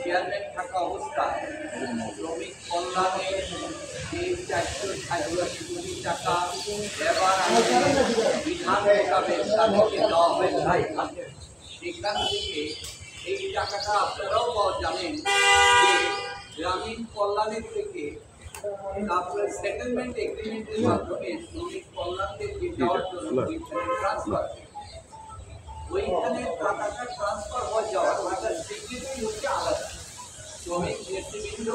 Chairman থাকা অবস্থায় শ্রমিক কল্যাণে যে 486 কোটি টাকা এবার বিধান মোতাবেক তাদেরকে দেওয়া হয়েছে, সেখান থেকে এই টাকাটা আপনারাও জানেন যে গ্রামীণ কল্যাণের থেকে তারপরে সেটেলমেন্ট এগ্রিমেন্টের মাধ্যমে শ্রমিক কল্যাণের যে দেওয়ার জন্য ট্রান্সফার, ওইখানে টাকাটা ট্রান্সফার হয়ে যাওয়ার টাকার সিগনেচার হচ্ছে আলাদা। শ্রমিক নেতৃবৃন্দ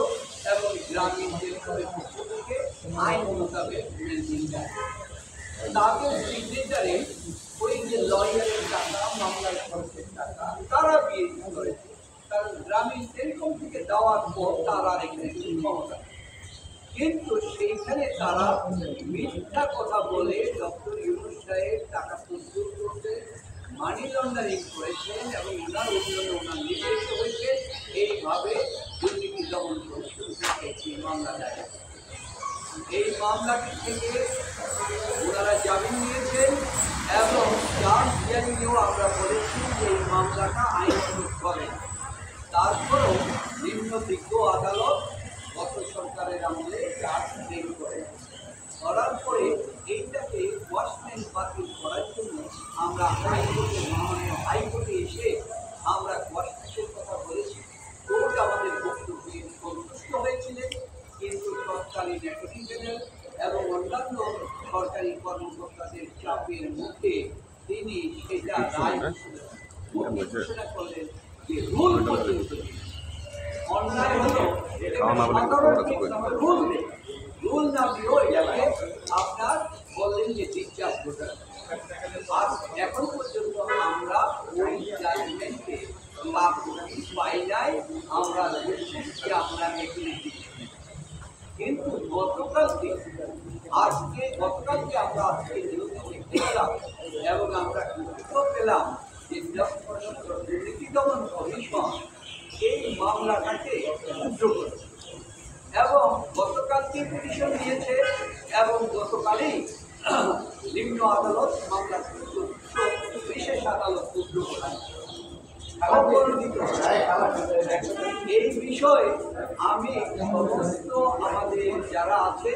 এবং গ্রামীণ টেলিকমের পক্ষ থেকে আইন মোতাবেক তাদের সিগনেচারে ওই যে লয়ারের টাকা, মামলার খরচের টাকা তারা বিয়ে করেছে, কারণ গ্রামীণ টেলিকম থেকে দেওয়ার পর তারা এখানে ক্ষমতা। কিন্তু সেইখানে তারা মিথ্যা কথা বলে ডক্টর ইউনূস সাহেব টাকা প্রস্তুত করতে মানি লন্ডারিং করেছেন এবং ওনার অন্যান্য ওনার নির্দেশ হয়েছে। এইভাবে দুর্নীতি দমন কমিশন মামলা দায়ের, এই মামলাটি থেকে ওনারা জামিন নিয়েছেন এবং চার্জ হিয়ারিংয়েও আমরা বলেছি যে এই মামলাটা আইনগত হবে। তারপরেও নিম্নবিজ্ঞ আদালত গত সরকারের আমলে চার্জ বের করে করার পরে এইটাকে ওয়াশমেন্ট বাতিল করার জন্য আমরা হাইকোর্টে, মাননীয় হাইকোর্টে এসে আমরা ওয়াশমেন্টের কথা বলেছি। কোর্ট আমাদের বক্তব্যে সন্তুষ্ট হয়েছিলেন, কিন্তু সরকারি ডেপুটি জেনারেল এবং অন্যান্য সরকারি কর্মকর্তাদের চাপের মুখে তিনি সেটা রায় ঘোষণা করলেন যে রুল পর্যন্ত অন্যায় হলো রুল না দিয়েও এটাকে আপনার বললেন যে ডিসচার্জ ঘোষণা। আর এখন পর্যন্ত আমরা ওই জাজমেন্টে পাই নাই, আমরা যে আমরা এখানে কিন্তু গতকালকে আমরা আজকে দেখতে পেলাম এবং আমরা খুশিও পেলাম যে দুর্নীতি দমন কমিশন এই মামলাটাকে রুদ্ধ করেছে এবং গতকালকে পিটিশন দিয়েছে এবং গতকালই নিম্ন আদালত মামলা বিশেষ আদালত রুদ্ধ করেছে। এই বিষয়ে আমি সমস্ত আমাদের যারা আছে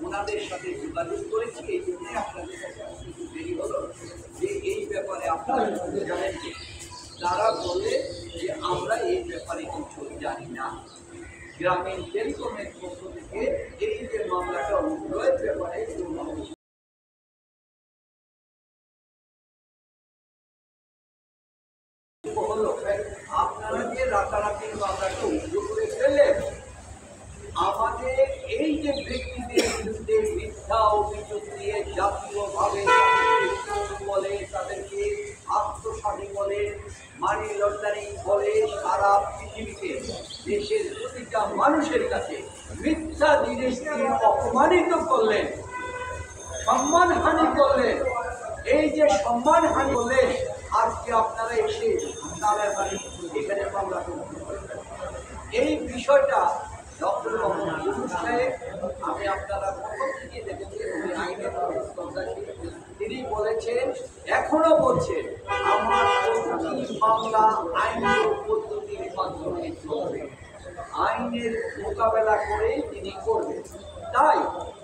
ওনাদের সাথে যোগাযোগ করেছি। এই জন্য আপনাদের কাছে কিছু দেরি হলো যে এই ব্যাপারে আপনারা জানেন যে তারা বলে যে আমরা এই ব্যাপারে কিছু জানি না। গ্রামীণ টেলিকমের পক্ষ থেকে এই যে মামলাটা উভয়ের ব্যাপারে আপনারা যে রাতারাতি মামলাটা উদ্যোগ করে ফেললেন, আমাদের এই যে ব্যক্তিদের বিরুদ্ধে মিথ্যা অভিযোগ দিয়ে জাতীয়ভাবে বলে, তাদেরকে আত্মসাধী বলে, মানি লন্ডারিং বলে, সারা পৃথিবীতে দেশের প্রতিটা মানুষের কাছে মিথ্যা জিনিসকে অপমানিত করলেন, সম্মানহানি করলেন। এই যে সম্মানহানি করলেন, আজকে আপনারা এসে তারা এখানে মামলা করতে পারেন। এই বিষয়টা ডক্টর মোহাম্মদ ইউনূস সাহেব, আমি আপনারা প্রথম থেকে দেখেছি আইনের তিনি বলেছেন, এখনো বলছেন আমার মামলা আইন পদ্ধতির মাধ্যমে চলবে, আইনের মোকাবেলা করে তিনি করবেন। তাই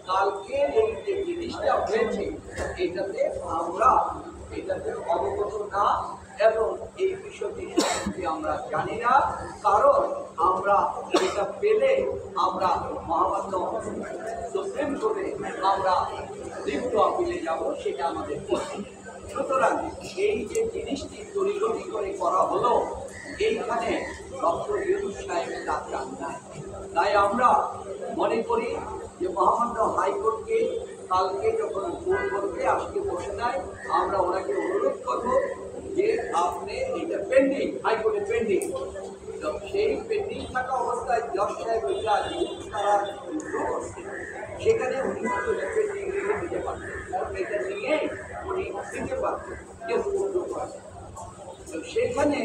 কালকে এই যে জিনিসটা হয়েছে এটাতে আমরা অবগত না এবং এই বিষয়টি সম্পর্কে আমরা জানি না, কারণ আমরা এটা পেলে আমরা মহামান্য সুপ্রিম কোর্টে আমরা লিপ্ত আপিলে যাব, সেটা আমাদের করতে। সুতরাং এই যে জিনিসটি তড়িঘড়ি করে করা হলো, এইখানে ডক্টর ইউনূস সাহেবের ডাক্তার নাই। তাই আমরা মনে করি যে মহামান্য হাইকোর্টকে কালকে যখন ফোন করবে, আজকে বসে নাই, আমরা ওনাকে অনুরোধ করবো যে আপনি এটা পেন্ডিং, হাইকোর্টে পেন্ডিং, সেই পেন্ডিং থাকা অবস্থায় জজ সাহেব তারা সেখানে উনি পেন্ডিং রেখে দিতে পারতেন, এটা নিয়ে উনি দিতে পারতেন, কেউ করতে পারতেন। সেখানে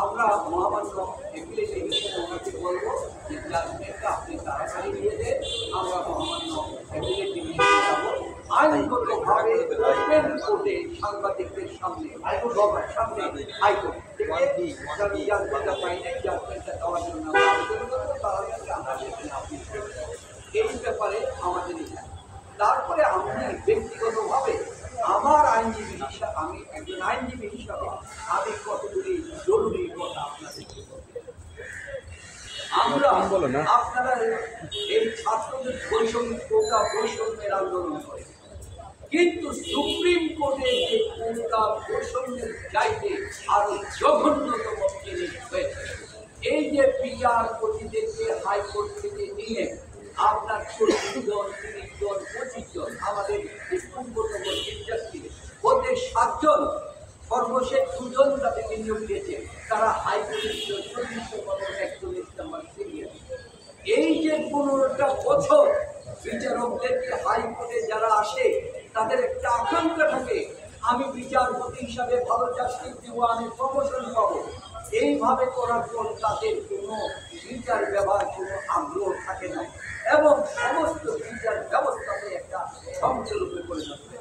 আমরা মহামান্য এপিলেট ডিভিশনে ওনাকে বলবো যে জাজমেন্টটা আপনি তাড়াতাড়ি দিয়ে দেন, আমরা মহামান্য এপিলেট ডিভিশনে যাবো, আইনগতভাবে ওপেন কোর্টে সাংবাদিকদের সামনে সবার সামনে হাইকোর্ট থেকে জাজমেন্টটা পাই নাই, জাজমেন্টটা দেওয়ার জন্য আমরা আপনারা এই ছাত্রদের বৈষম্যের আন্দোলন করে, কিন্তু সুপ্রিম কোর্টের যে কোটা বৈষম্যের চাইতে আরো জঘন্যতম জিনিস হয়েছে। এই যে বিচারপতিদেরকে হাইকোর্ট থেকে নিয়ে আপনার 40 জন 30 জন 25 জন আমাদের পূর্বতম শিক্ষার্থী ওতে 7 জন সর্বশেষ 2 জন তাদের নিয়োগ দিয়েছে, তারা হাইকোর্টের 41 নম্বর সিরিয়াল। এই যে 15টা বছর বিচারকদেরকে হাইকোর্টে যারা আসে তাদের একটা আকাঙ্ক্ষা থাকে, আমি বিচারপতি হিসাবে ভালো চাকরি দিব, আমি প্রমোশন পাবো। এইভাবে করার পর তাদের কোনো বিচার ব্যবহার কোনো আগ্রহ থাকে না এবং সমস্ত বিচার ব্যবস্থাতে একটা ধ্বংসরূপে পরিণত হয়।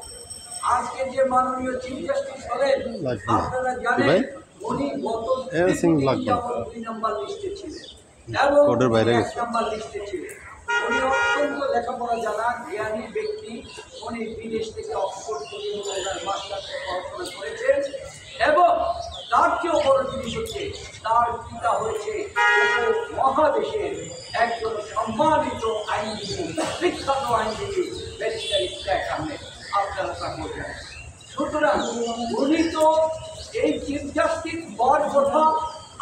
আজকে যে মাননীয় চিফ জাস্টিস হলেন, আপনারা জানেন উনি গত 2 নম্বর লিস্টে ছিলেন এবং 1 নম্বর লিস্টে ছিলেন। উনি অত্যন্ত লেখাপড়া জানা জ্ঞানী ব্যক্তি। উনি বিদেশ থেকে অক্সফোর্ড মাস্টার্সে পড়াশোনা করেছেন এবং তার চেয়েও বড় জিনিস হচ্ছে তার পিতা হয়েছে মহাদেশের একজন সম্মানিত আইনজীবী, বিখ্যাত আইনজীবী ব্যারিস্টার ইশতিয়াক আহমেদ। আপনারা তা বলছেন। সুতরাং উনি তো এই চিফ জাস্টিস হওয়ার কথা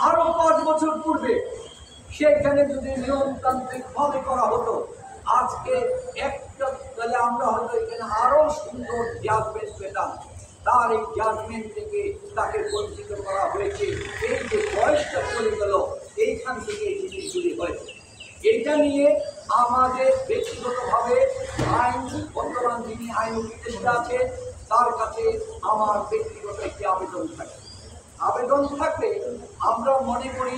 আরো 5 বছর পূর্বে, সেখানে যদি নিয়মতান্ত্রিকভাবে করা হতো আজকে একটা তাহলে আমরা হয়তো এখানে আরো সুন্দর জাজমেন্ট পেতাম। তার এই জাজমেন্ট থেকে তাকে বঞ্চিত করা হয়েছে। এই যে বয়সটা চলে গেল, এইখান থেকে এই জিনিসগুলি হয়েছে। এটা নিয়ে আমাদের ব্যক্তিগতভাবে আইন বর্তমান যিনি আইন উপদেষ্টা আছেন তার কাছে আমার ব্যক্তিগত একটি আবেদন থাকবে। আমরা মনে করি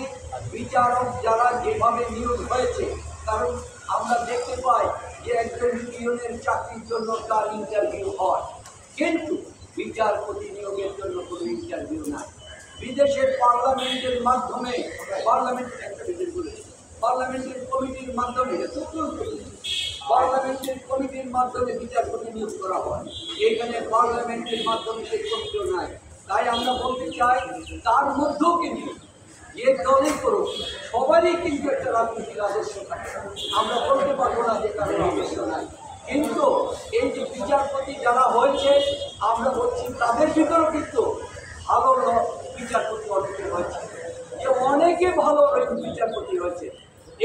বিচারক যারা যেভাবে নিয়োগ হয়েছে, কারণ আমরা দেখতে পাই যে একজন পিয়নের চাকরির জন্য তার ইন্টারভিউ হয়, কিন্তু বিচারপতি নিয়োগের জন্য কোনো ইন্টারভিউ নাই। বিদেশের পার্লামেন্টের মাধ্যমে পার্লামেন্টের কমিটির মাধ্যমে বিচারপতি নিয়োগ করা হয়। এখানে পার্লামেন্টের মাধ্যমে সেই কমিটিও নাই। তাই আমরা বলতে চাই তার মধ্যেও কিন্তু যে দলই করুক সবারই কিন্তু একটা রাজনৈতিক আদর্শ থাকে। আমরা বলতে পারবো না যে কারণ আদর্শ নাই, কিন্তু এই যে বিচারপতি যারা হয়েছে আমরা বলছি তাদের ভিতরেও কিন্তু ভালো বিচারপতি অনেকে হয়েছে, যে অনেকে ভালো বিচারপতি হয়েছে।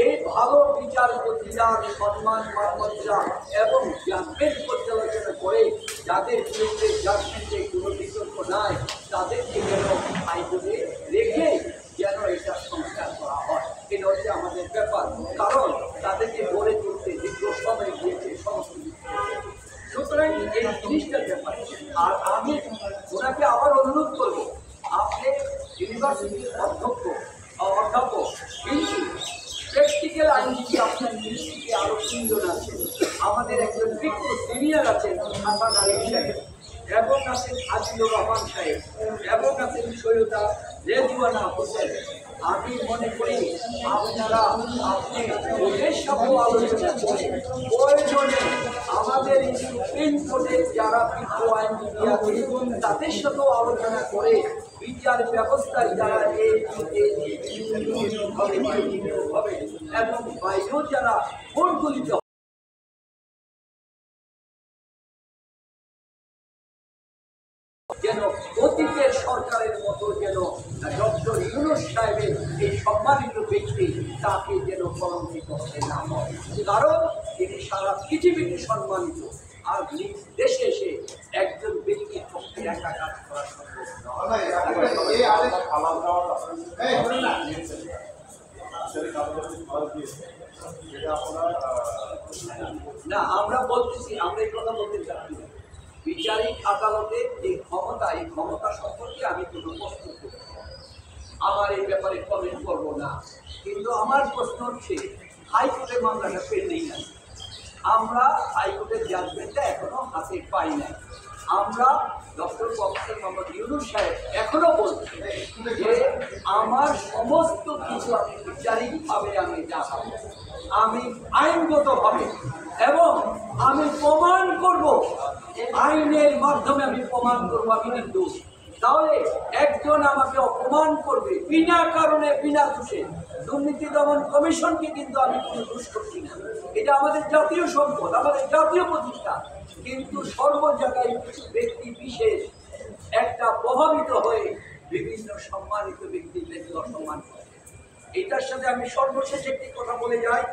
এই ভালো বিচারপতিরা সম্মান মর্যাদা এবং জাজমেন্ট পর্যালোচনা করে যাদের বিরুদ্ধে জাজমেন্টে কোনো বিতর্ক নাই তাদেরকে যেন হাইকোর্টে রেখে যেন এটা সংস্কার করা হয়। এটা হচ্ছে আমাদের ব্যাপার, কারণ তাদেরকে গড়ে তুলতে দীর্ঘ সময় দিয়েছে সমস্ত কিছু। সুতরাং এই জিনিসটার ব্যাপার। আর আমি ওনাকে আবার অনুরোধ করবো, আপনি ইউনিভার্সিটির অধ্যাপক, কিন্তু প্র্যাকটিক্যাল আইনজীবী আপনার মিনিস্ট্রিতে আরও 3 জন আছেন। আমাদের একজন বিজ্ঞ সিনিয়র আছেন হাসান আলী সাহেব, এবং আছেন আজিজুর রহমান সাহেব, এবং আছেন সৈয়দা রেজওয়ানা হোসেন। আমি মনে করি আপনারা আপনি ওদের সাথেও আলোচনা করেন, প্রয়োজনে আমাদের এই সুপ্রিম কোর্টের যারা বিজ্ঞ আইনজীবী আছে তাদের সাথেও আলোচনা করে বিচার ব্যবস্থায় যারা হবে এবং বাইরেও যারা পরিগণিত যেন অতীতের সরকারের মতো যেন ডক্টর ইউনূস সাহেবের এই সম্মানিত ব্যক্তি তাকে যেন কলঙ্কিত হতে না হয়, কারণ তিনি সারা পৃথিবীতে সম্মানিত। আর দেশে এসে একজন ব্যক্তির পক্ষে একা কাজ করা না। আমরা বলতেছি, আমরা এই কথা বলতে চাচ্ছি না। বিচারিক আদালতের যে ক্ষমতা, এই ক্ষমতা সম্পর্কে আমি কোনো প্রশ্ন করব, আমার এই ব্যাপারে কমেন্ট করবো না। কিন্তু আমার প্রশ্ন হচ্ছে হাইকোর্টের মামলাটা পেন্ডিং আছে, আমরা হাইকোর্টের জাজমেন্টটা এখনো হাতে পাই নাই। আমরা ডক্টর প্রফেসর মোহাম্মদ ইউনূস সাহেব এখনো বলছি যে আমার সমস্ত কিছু আমি বিচারিকভাবে আমি দেখাবো, আমি আইনগতভাবে, এবং আমি প্রমাণ করব, আইনের মাধ্যমে আমি প্রমাণ করবো আমি নির্দোষ। তাহলে একজন আমাকে অপমান করবে বিনা কারণে বিনা দোষে। দুর্নীতি দমন কমিশনকে কিন্তু আমি কোনো দোষ করছি না, এটা আমাদের জাতীয় সম্পদ, আমাদের জাতীয় প্রতিষ্ঠান। কিন্তু সর্ব জায়গায় কিছু ব্যক্তি বিশেষ একটা প্রভাবিত হয়ে বিভিন্ন সম্মানিত ব্যক্তিদেরকে অসম্মান করে। এটার সাথে আমি সর্বশেষ একটি কথা বলে যাই,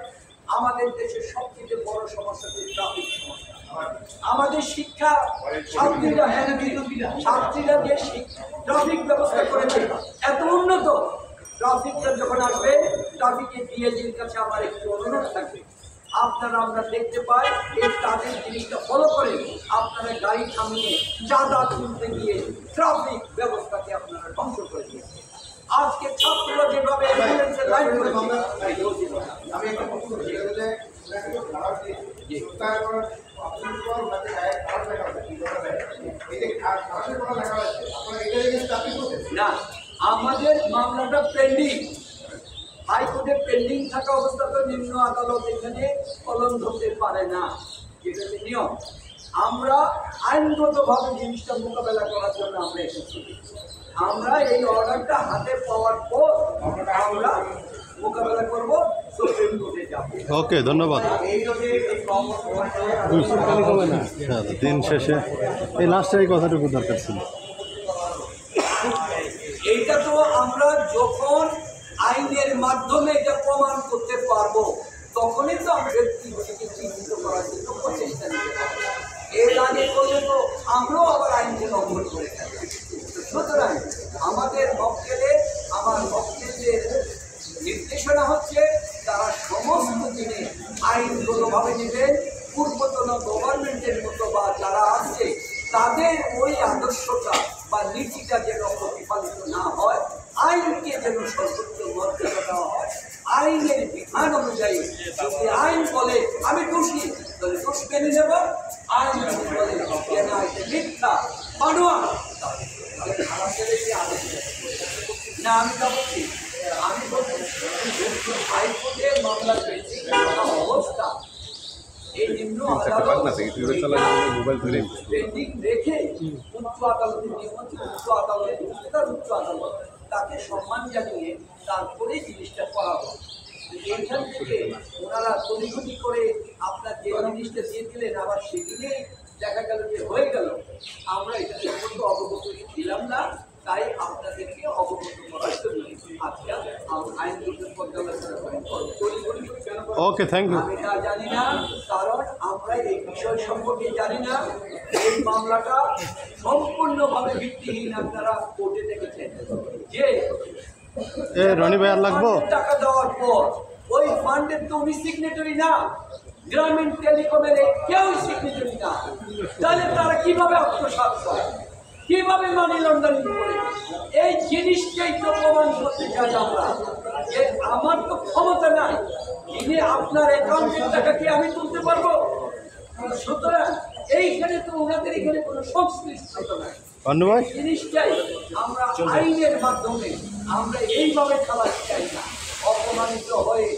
আমাদের দেশের সবচেয়ে বড় সমস্যা হচ্ছে ট্রাফিক সমস্যা। আমাদের শিক্ষা ছাত্রীরা যে ট্রাফিক ব্যবস্থা করেছে এত উন্নত, ট্রাফিকটা যখন আসবে ট্রাফিকের ডিআইজির কাছে আমার একটু অনুরোধ থাকবে, আপনারা আমরা দেখতে পাই এই তাদের জিনিসটা ফলো করে আপনারা গাড়ি থামিয়ে চাঁদা তুলতে গিয়ে ট্রাফিক ব্যবস্থাকে আপনারা ধ্বংস করে দিয়েছে। আজকে ছাত্ররা যেভাবে অ্যাম্বুলেন্সের লাইন করেছে, আমি একটা প্রশ্ন করছি, না, আমাদের মামলাটা পেন্ডিং, হাইকোর্টে পেন্ডিং থাকা অবস্থা তো নিম্ন আদালত এখানে কলম ধরতে পারে না, এটা হচ্ছে নিয়ম। আমরা আইনগতভাবে জিনিসটা মোকাবেলা করার জন্য আমরা এসেছি। আমরা এই অর্ডারটা হাতে পাওয়ার পর আমরা মোকাবেলা করব, সুপ্রিম কোর্টে যাব। ওকে, ধন্যবাদ। দিন শেষে এই লাস্টে এই কথাটুকু দরকার ছিল। এইটা তো আমরা যখন আইনের মাধ্যমে এটা প্রমাণ করতে পারবো তখনই তো আমরা ব্যক্তিগতকে চিহ্নিত করার জন্য প্রচেষ্টা নিতে পারবো। এর আগে পর্যন্ত আমরাও আবার আইনকে লঙ্ঘন করে থাকি। সুতরাং আমাদের আমার মক্কেলদের নির্দেশনা হচ্ছে তারা সমস্ত দিনে আইনগতভাবে নেবেন। পূর্বতন গভর্নমেন্টের মতো বা যারা আছে তাদের ওই আদর্শটা বা নীতিটা যেন প্রতিপালিত না হয়, আইনকে যেন সর্বোচ্চ মর্যাদা দেওয়া হয়। আইনের বিধান অনুযায়ী যদি আইন বলে আমি দোষী, তাহলে দোষ মেনে নেব। আইন যদি বলে কেন এটা মিথ্যা বানোয়া, না আমি তা বলছি, আমি বলছি হাইকোর্টে মামলা পেয়েছি অবস্থা এই নিম্ন আদালত পেন্ডিং রেখে উচ্চ আদালতের নিয়ম হচ্ছে উচ্চ আদালতের তার উচ্চ আদালত তাকে সম্মান জানিয়ে তারপরে জিনিসটা করা হয়। এইখান থেকে ওনারা তড়িঘড়ি করে আপনার যে জিনিসটা দিয়ে দিলেন আবার সেদিনেই দেখা গেল যে হয়ে গেল, আমরা এটা সম্পর্কে অবগত ছিলাম না, তাই আপনাদেরকে অবগত করার জন্য আজকে আইনগত পর্যালোচনা করে ওকে, থ্যাংক ইউ। আমি তা জানি না, কারণ আমরা এই বিষয় সম্পর্কে জানি না। এই মামলাটা সম্পূর্ণভাবে ভিত্তিহীন। আপনারা কোর্টে দেখেছেন যে রনি ভাই আর লাগবো টাকা দেওয়ার পর ওই ফান্ডের তো উনি সিগনেটারি না, গ্রামীণ টেলিকমের কেউ সিগনেটারি না, তাহলে তারা কিভাবে আত্মসাৎ করে, কিভাবে মানি লন্ডারিং করে? এই জিনিসটাই তো প্রমাণ করতে চাই আমরা যে আমার তো ক্ষমতা নাই, যিনি আপনার অ্যাকাউন্টের টাকা কি আমি তুলতে পারবো? সুতরাং এইখানে তো ওনাদের এখানে কোনো সংশ্লিষ্টতা নাই। জিনিসটাই আমরা আইনের মাধ্যমে আমরা এইভাবে খাবার চাই না, অপমানিত হয়ে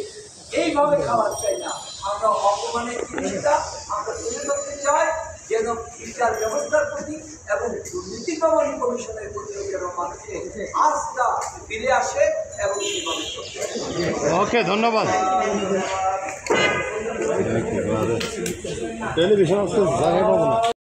এইভাবে খাবার চাই না। আমরা অপমানের জিনিসটা আমরা তুলে ধরতে চাই যেন বিচার ব্যবস্থার প্রতি এবং দুর্নীতি দমন কমিশনের প্রতি যেন মানুষের আস্থা ফিরে আসে এবং সেভাবে ওকে, ধন্যবাদ। টেলিভিশন জায়গায় পাবো না।